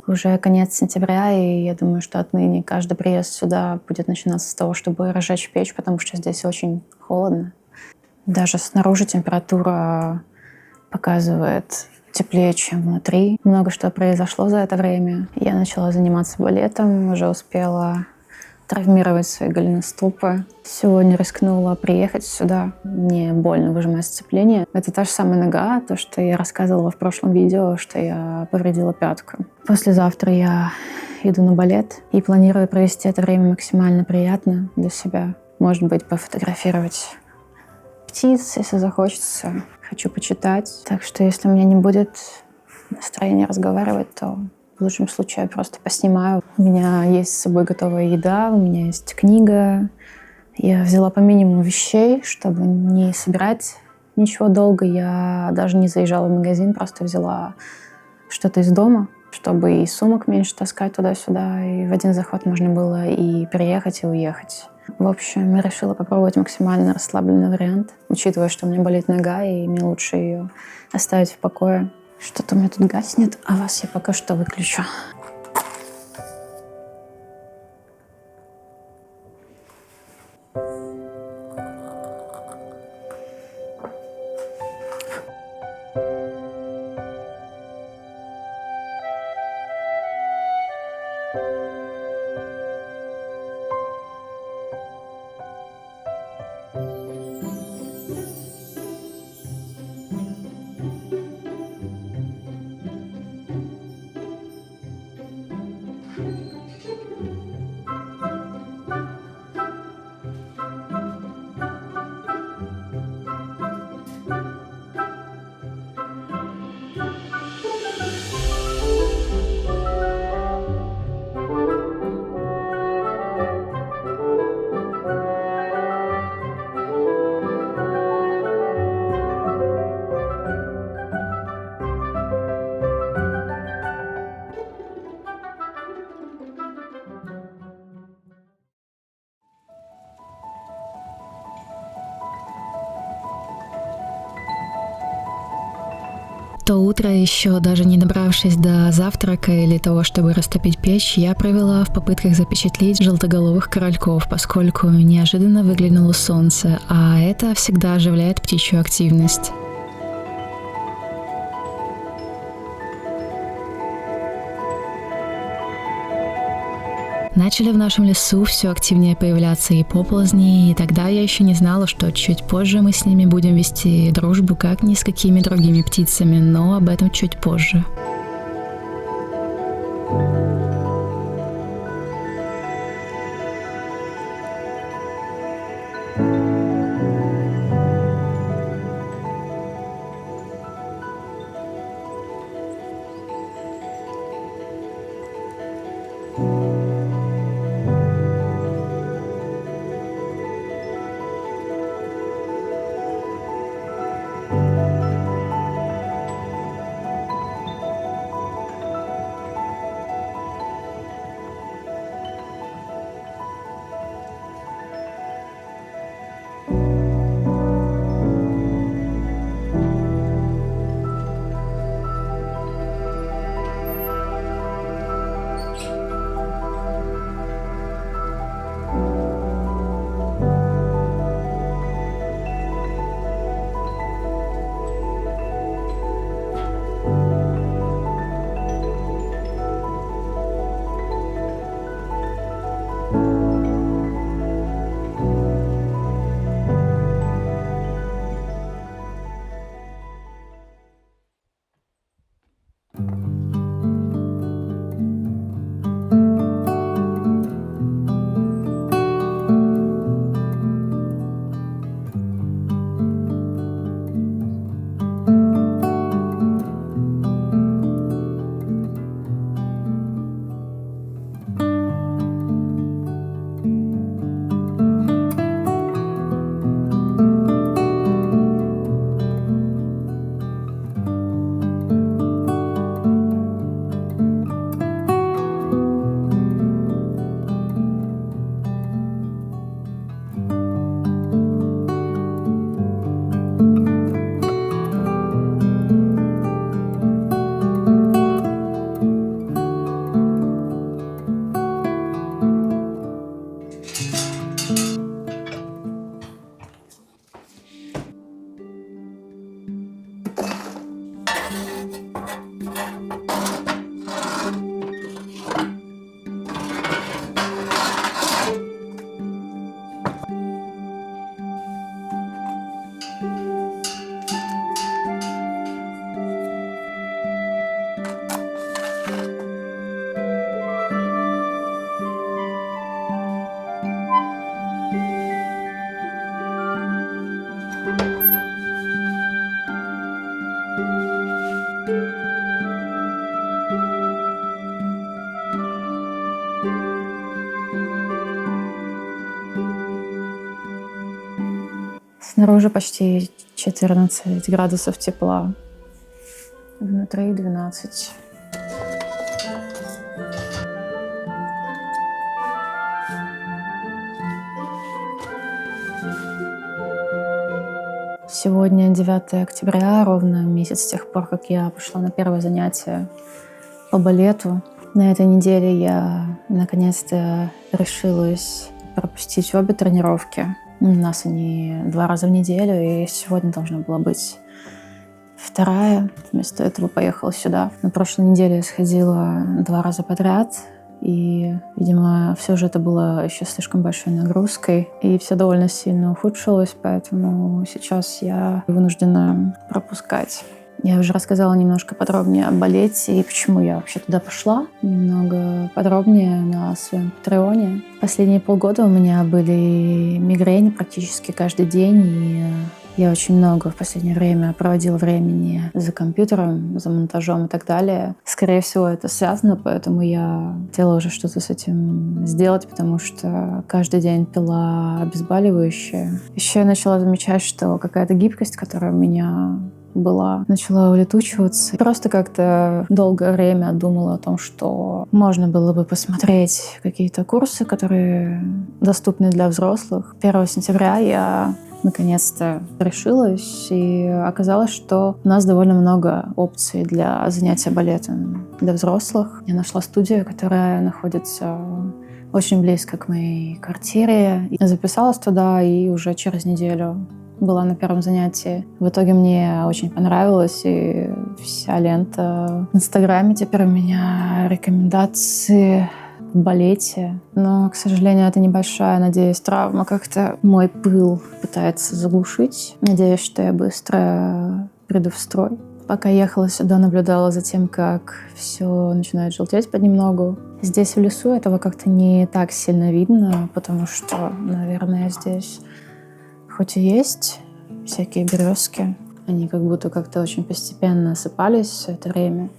Уже конец сентября, и я думаю, что отныне каждый приезд сюда будет начинаться с того, чтобы разжечь печь, потому что здесь очень холодно. Даже снаружи температура показывает теплее, чем внутри. Много что произошло за это время. Я начала заниматься балетом, уже успела травмировать свои голеностопы. Сегодня рискнула приехать сюда. Мне больно выжимать сцепление. Это та же самая нога, то, что я рассказывала в прошлом видео, что я повредила пятку. Послезавтра я иду на балет и планирую провести это время максимально приятно для себя. Может быть, пофотографировать птиц, если захочется. Хочу почитать. Так что, если у меня не будет настроения разговаривать, то в лучшем случае я просто поснимаю. У меня есть с собой готовая еда, у меня есть книга. Я взяла по минимуму вещей, чтобы не собирать ничего долго. Я даже не заезжала в магазин, просто взяла что-то из дома, чтобы и сумок меньше таскать туда-сюда. И в один заход можно было и переехать, и уехать. В общем, я решила попробовать максимально расслабленный вариант, учитывая, что у меня болит нога, и мне лучше ее оставить в покое. Что-то у меня тут гаснет, а вас я пока что выключу. То утро, еще даже не добравшись до завтрака или того, чтобы растопить печь, я провела в попытках запечатлеть желтоголовых корольков, поскольку неожиданно выглянуло солнце, а это всегда оживляет птичью активность. Начали в нашем лесу все активнее появляться и поползни, и тогда я еще не знала, что чуть позже мы с ними будем вести дружбу, как ни с какими другими птицами, но об этом чуть позже. Снаружи почти 14 градусов тепла. Внутри 12. Сегодня 9 октября, ровно месяц с тех пор, как я пошла на первое занятие по балету. На этой неделе я наконец-то решилась пропустить обе тренировки. У нас они 2 раза в неделю, и сегодня должна была быть вторая. Вместо этого поехала сюда. На прошлой неделе я сходила 2 раза подряд. И, видимо, все же это было еще слишком большой нагрузкой. И все довольно сильно ухудшилось, поэтому сейчас я вынуждена пропускать. Я уже рассказала немножко подробнее о балете и почему я вообще туда пошла. Немного подробнее на своем Патреоне. Последние полгода у меня были мигрени практически каждый день. И я очень много в последнее время проводила времени за компьютером, за монтажом и так далее. Скорее всего, это связано, поэтому я хотела уже что-то с этим сделать, потому что каждый день пила обезболивающее. Еще я начала замечать, что какая-то гибкость, которая у меня была, начала улетучиваться. Просто как-то долгое время думала о том, что можно было бы посмотреть какие-то курсы, которые доступны для взрослых. 1 сентября я наконец-то решилась, и оказалось, что у нас довольно много опций для занятия балетом для взрослых. Я нашла студию, которая находится очень близко к моей квартире. Я записалась туда и уже через неделю была на первом занятии. В итоге мне очень понравилось, и вся лента в Инстаграме теперь у меня рекомендации в балете. Но, к сожалению, это небольшая, надеюсь, травма как-то мой пыл пытается заглушить. Надеюсь, что я быстро приду в строй. Пока ехала сюда, наблюдала за тем, как все начинает желтеть понемногу. Здесь в лесу этого как-то не так сильно видно, потому что, наверное, здесь хоть и есть всякие березки, они как будто как-то очень постепенно осыпались все это время.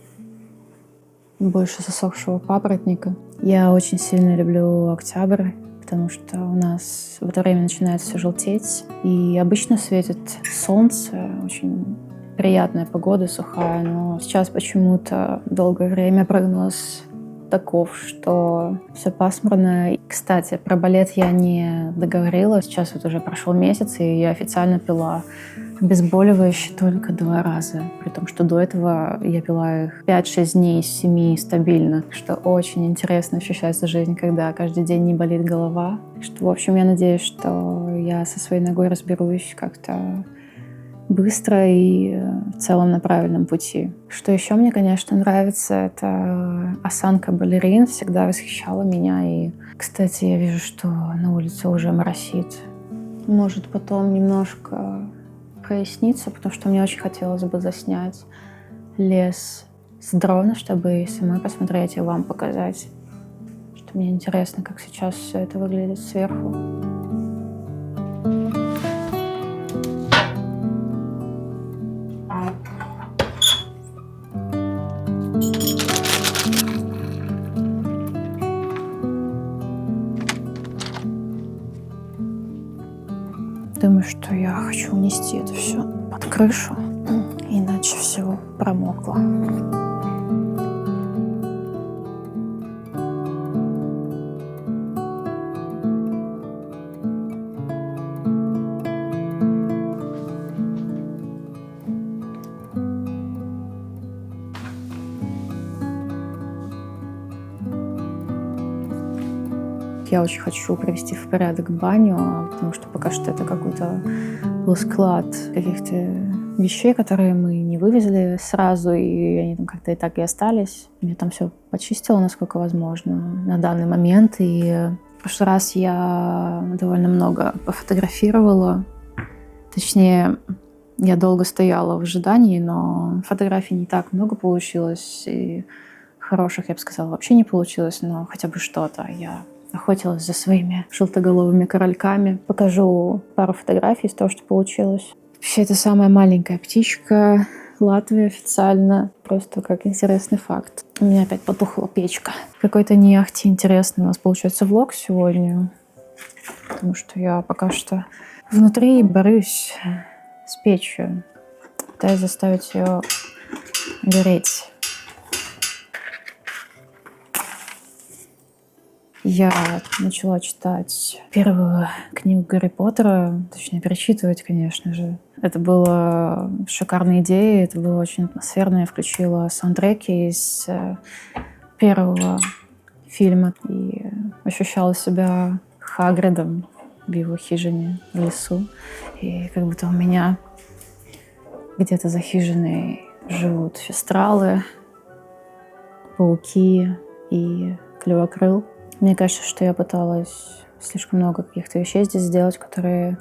Больше засохшего папоротника. Я очень сильно люблю октябрь, потому что у нас в это время начинает все желтеть. И обычно светит солнце, очень приятная погода, сухая, но сейчас почему-то долгое время прогноз таков, что все пасмурно. И, кстати, про балет я не договорила. Сейчас вот уже прошел месяц, и я официально пила обезболивающие только 2 раза. При том, что до этого я пила их 5-6 дней из 7 стабильно. Что очень интересно ощущается жизнь, когда каждый день не болит голова. Что, в общем, я надеюсь, что я со своей ногой разберусь как-то быстро и в целом на правильном пути. Что еще мне, конечно, нравится, это осанка балерин. Всегда восхищала меня. И, кстати, я вижу, что на улице уже моросит. Может, потом немножко прояснится, потому что мне очень хотелось бы заснять лес с дрона, чтобы самой посмотреть и вам показать. Что мне интересно, как сейчас все это выглядит сверху. Думаю, что я хочу унести это все под крышу, иначе все промокло. Я очень хочу привести в порядок баню, потому что пока что это какой-то был склад каких-то вещей, которые мы не вывезли сразу, и они там как-то и так и остались. Я там все почистила, насколько возможно, на данный момент. И в прошлый раз я довольно много пофотографировала. Точнее, я долго стояла в ожидании, но фотографий не так много получилось. И хороших, я бы сказала, вообще не получилось, но хотя бы что-то. Я охотилась за своими желтоголовыми корольками. Покажу пару фотографий из того, что получилось. Вообще, это самая маленькая птичка Латвии официально. Просто как интересный факт. У меня опять потухла печка. Какой-то не ахти интересный у нас получается влог сегодня. Потому что я пока что внутри борюсь с печью, пытаюсь заставить ее гореть. Я начала читать первую книгу Гарри Поттера, точнее, перечитывать, конечно же. Это была шикарная идея, это было очень атмосферно. Я включила саундтреки из первого фильма и ощущала себя Хагридом в его хижине в лесу. И как будто у меня где-то за хижиной живут фестралы, пауки и клювокрыл. Мне кажется, что я пыталась слишком много каких-то вещей здесь сделать, которые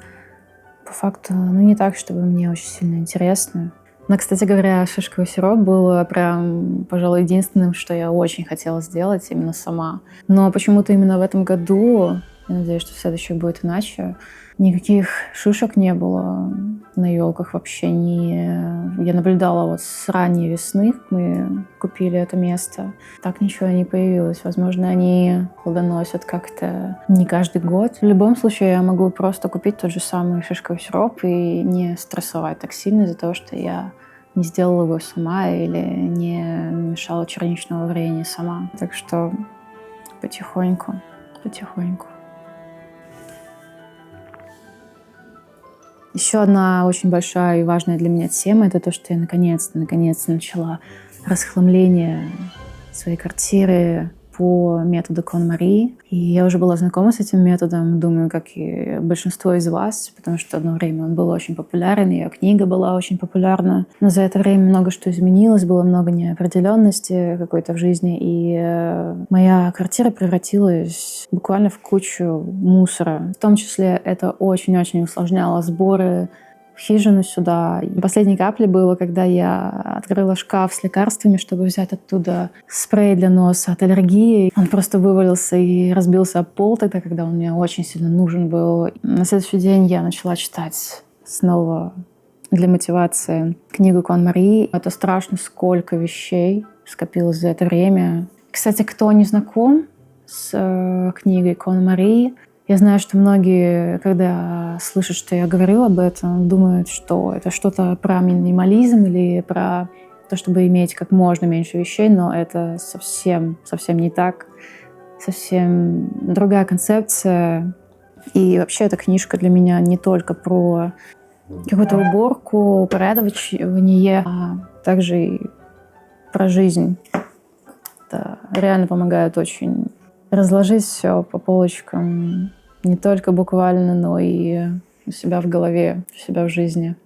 по факту, не так, чтобы мне очень сильно интересны. Но, кстати говоря, шишковый сироп был прям, пожалуй, единственным, что я очень хотела сделать именно сама. Но почему-то именно в этом году, я надеюсь, что в следующем будет иначе, никаких шишек не было на елках вообще. Я наблюдала вот с ранней весны, как мы купили это место. Так ничего не появилось. Возможно, они плодоносят как-то не каждый год. В любом случае, я могу просто купить тот же самый шишковый сироп и не стрессовать так сильно из-за того, что я не сделала его сама или не намешала черничного варенья сама. Так что потихоньку. Еще одна очень большая и важная для меня тема — это то, что я наконец-то начала расхламление своей квартиры по методу KonMari. И я уже была знакома с этим методом, думаю, как и большинство из вас, потому что одно время он был очень популярен, ее книга была очень популярна. Но за это время много что изменилось, было много неопределенности какой-то в жизни, и моя квартира превратилась буквально в кучу мусора. В том числе это очень-очень усложняло сборы в хижину сюда. И последней каплей было, когда я открыла шкаф с лекарствами, чтобы взять оттуда спрей для носа от аллергии. Он просто вывалился и разбился об пол тогда, когда он мне очень сильно нужен был. На следующий день я начала читать снова для мотивации книгу KonMari. Это страшно, сколько вещей скопилось за это время. Кстати, кто не знаком с книгой KonMari, я знаю, что многие, когда слышат, что я говорю об этом, думают, что это что-то про минимализм или про то, чтобы иметь как можно меньше вещей, но это совсем не так. Совсем другая концепция. И вообще эта книжка для меня не только про какую-то уборку, упорядочивание, а также и про жизнь. Это реально помогает очень разложить все по полочкам, не только буквально, но и у себя в голове, у себя в жизни.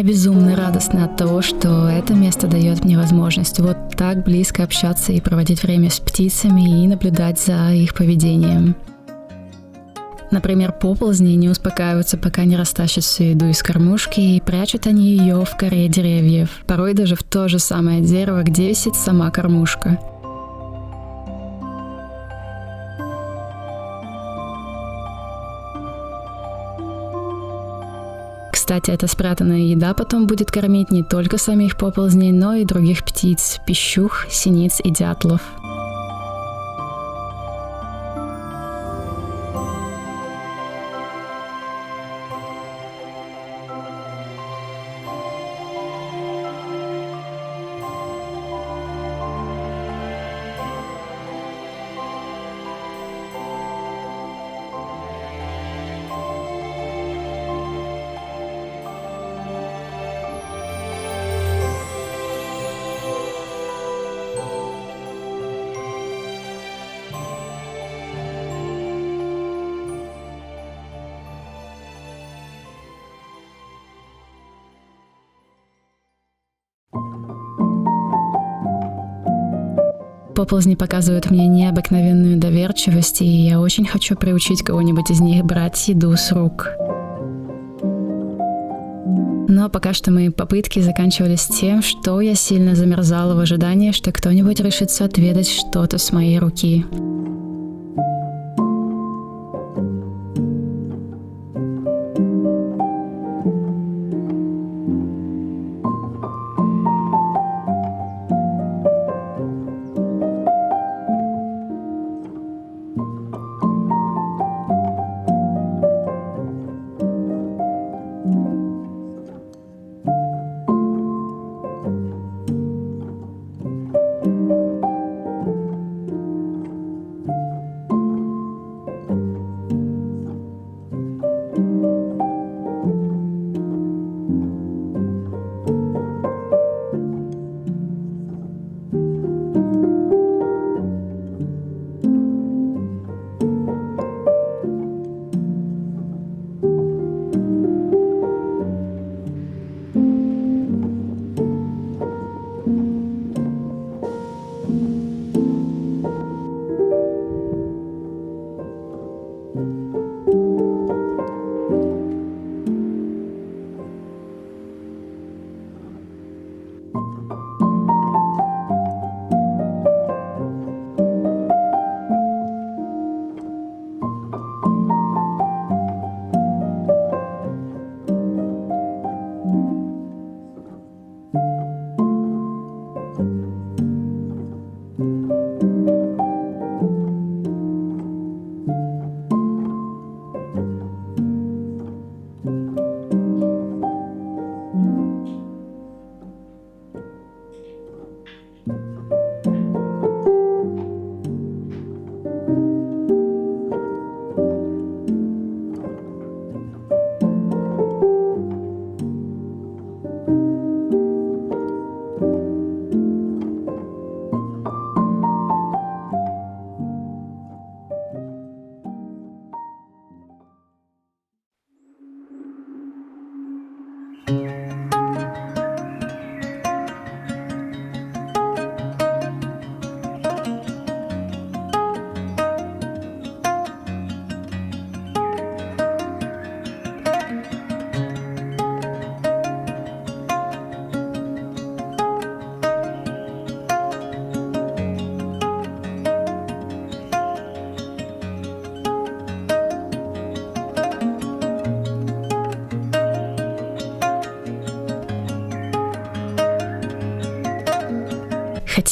безумно радостна от того, что это место дает мне возможность вот так близко общаться и проводить время с птицами и наблюдать за их поведением. Например, поползни не успокаиваются, пока не растащат всю еду из кормушки, и прячут они ее в коре деревьев, порой даже в то же самое дерево, где висит сама кормушка. Кстати, эта спрятанная еда потом будет кормить не только самих поползней, но и других птиц, пищух, синиц и дятлов. Поползни показывают мне необыкновенную доверчивость, и я очень хочу приучить кого-нибудь из них брать еду с рук. Но пока что мои попытки заканчивались тем, что я сильно замерзала в ожидании, что кто-нибудь решится отведать что-то с моей руки.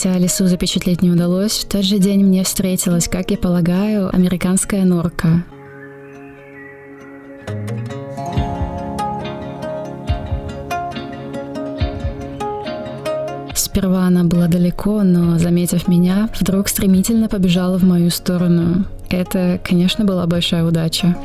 Хотя лису запечатлеть не удалось, в тот же день мне встретилась, как я полагаю, американская норка. Сперва она была далеко, но, заметив меня, вдруг стремительно побежала в мою сторону. Это, конечно, была большая удача.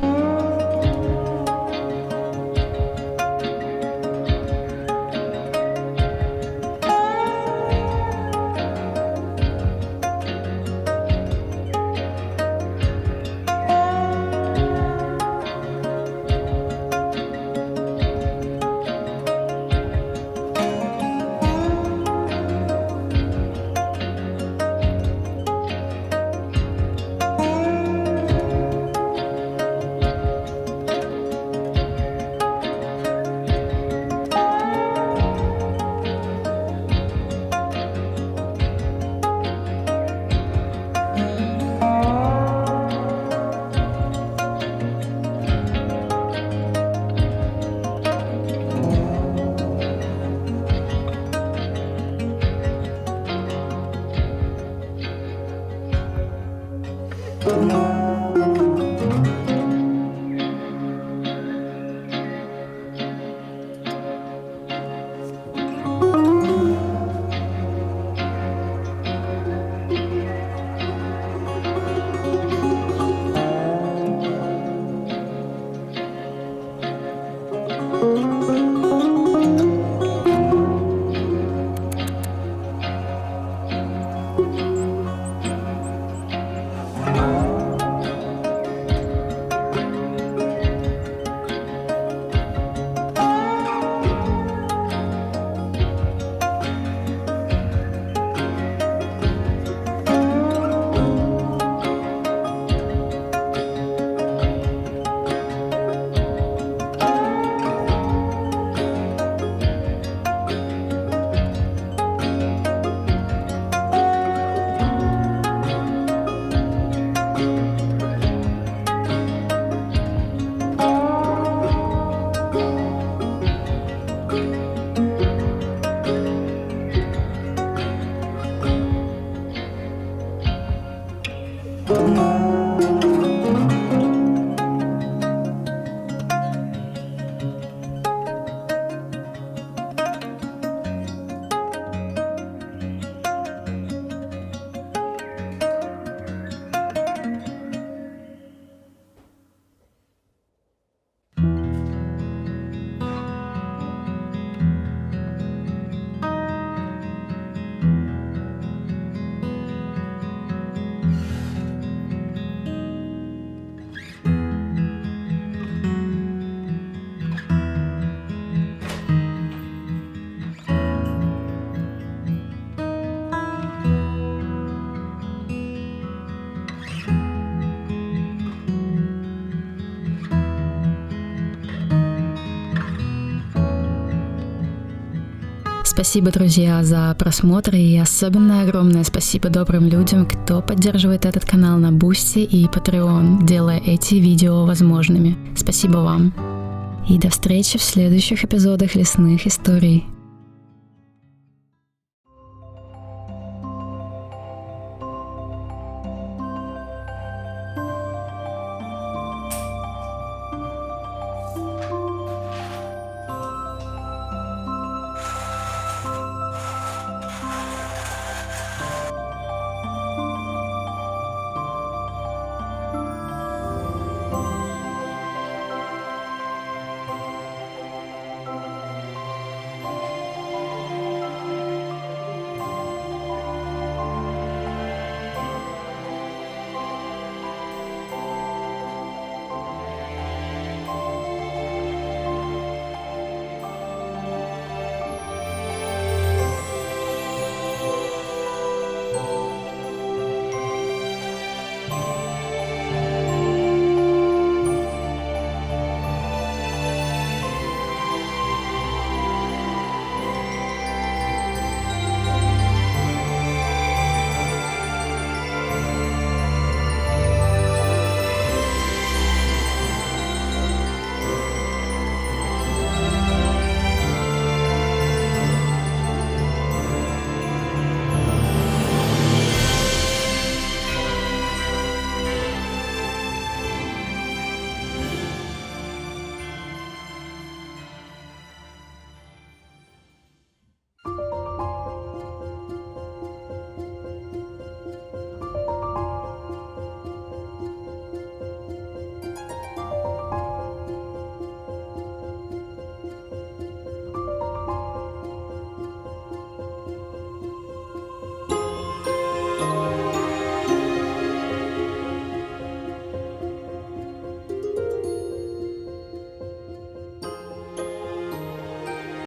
Спасибо, друзья, за просмотр, и особенно огромное спасибо добрым людям, кто поддерживает этот канал на Boosty и Patreon, делая эти видео возможными. Спасибо вам. И до встречи в следующих эпизодах «Лесных историй».